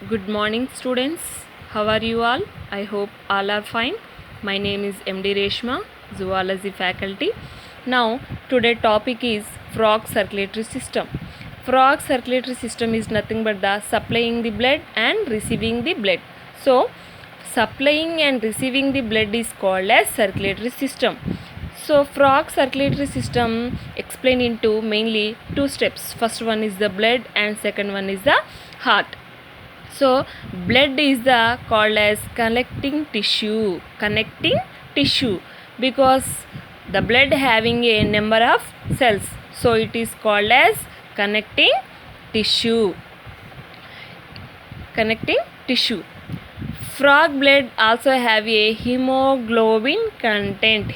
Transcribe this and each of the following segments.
Good morning, students. How are you all? I hope all are fine. My name is MD Reshma, Zoology faculty. Now, today topic is frog circulatory system. Frog circulatory system is nothing but the supplying the blood and receiving the blood. So, supplying and receiving the blood is called as circulatory system. So, frog circulatory system explained into mainly two steps. First one is the blood and second one is the heart. So blood is the called as connecting tissue because the blood having a number of cells, so it is called as connecting tissue. Frog blood also have a hemoglobin content.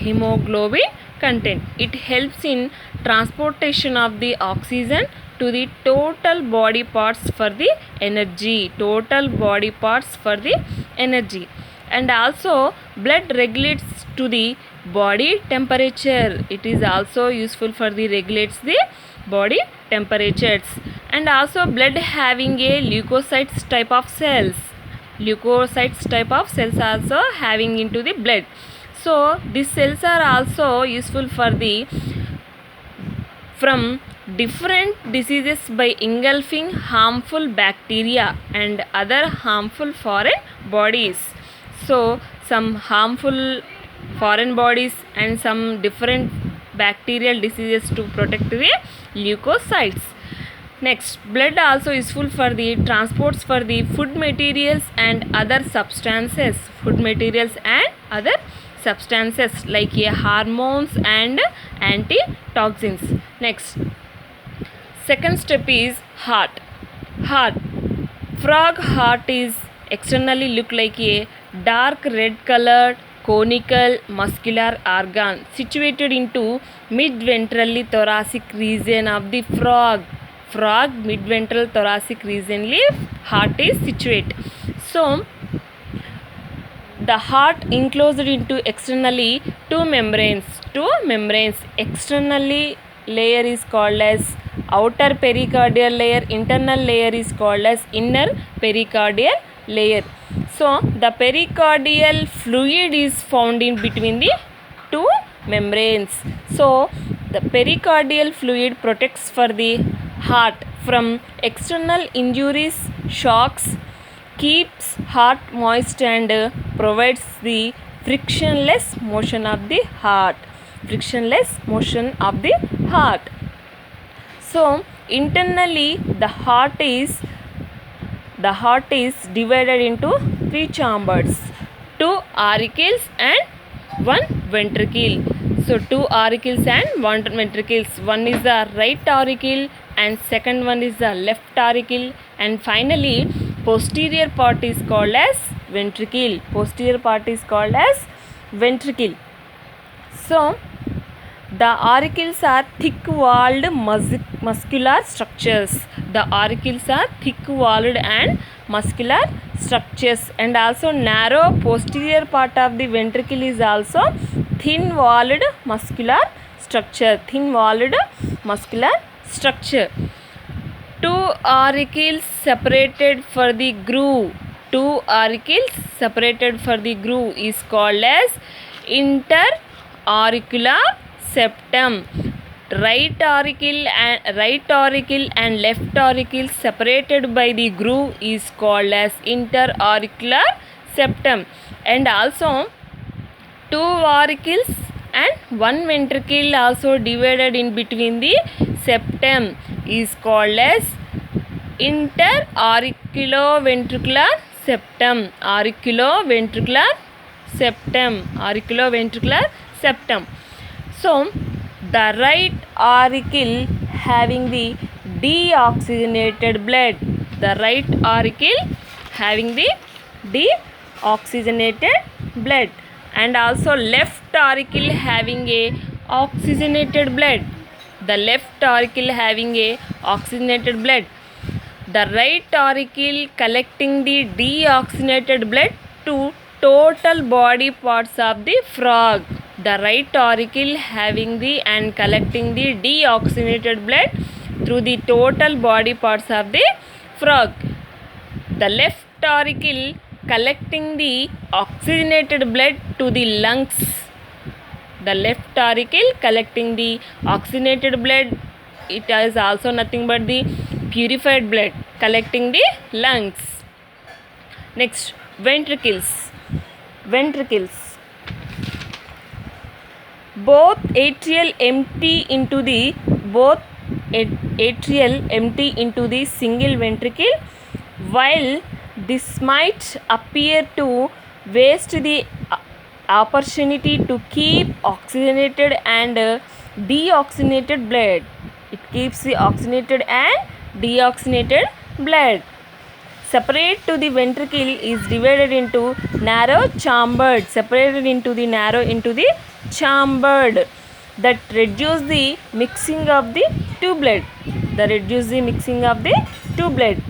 It helps in transportation of the oxygen to the total body parts for the energy. And also blood regulates to the body temperature. It is also useful for the regulates the body temperatures. And also blood having a leukocytes type of cells also having into the blood. So these cells are also useful for the from different diseases by engulfing harmful bacteria and other harmful foreign bodies. So some harmful foreign bodies and some different bacterial diseases to protect the leukocytes. Next, blood also useful for the transports for the food materials and other substances. Like hormones and antitoxins. Next, second step is heart. Frog heart is externally look like a dark red colored conical muscular organ situated into mid-ventrally thoracic region of the frog. Mid-ventral thoracic region heart is situated. So the heart enclosed into externally two membranes. Externally layer is called as outer pericardial layer. Internal layer is called as inner pericardial layer. So the pericardial fluid is found in between the two membranes. So the pericardial fluid protects for the heart from external injuries, shocks, keeps heart moist and provides the frictionless motion of the heart. So internally the heart is divided into three chambers, two auricles and one ventricle. So two auricles and one ventricles. One is the right auricle and second one is the left auricle, and finally posterior part is called as ventricle. So the auricles are thick-walled muscular structures. And also narrow posterior part of the ventricle is also thin-walled muscular structure. Two auricles separated for the groove. Is called as interauricular septum. Right auricle and left auricle separated by the groove is called as interauricular septum. And also two auricles and one ventricle also divided in between the septum is called as interauriculoventricular septum. So the right auricle having the deoxygenated blood, and also left auricle having a oxygenated blood. The right auricle collecting the deoxygenated blood to total body parts of the frog. The right auricle having the and collecting the deoxygenated blood through the total body parts of the frog. The left auricle collecting the oxygenated blood to the lungs. The left auricle collecting the oxygenated blood, it is also nothing but the purified blood collecting the lungs. Next, ventricles. Both atrial empty into the single ventricle. While this might appear to waste the opportunity to keep oxygenated and deoxygenated blood, it keeps the oxygenated and deoxygenated blood. Separate to the ventricle is divided into narrow chambered, that reduce the mixing of the two blood.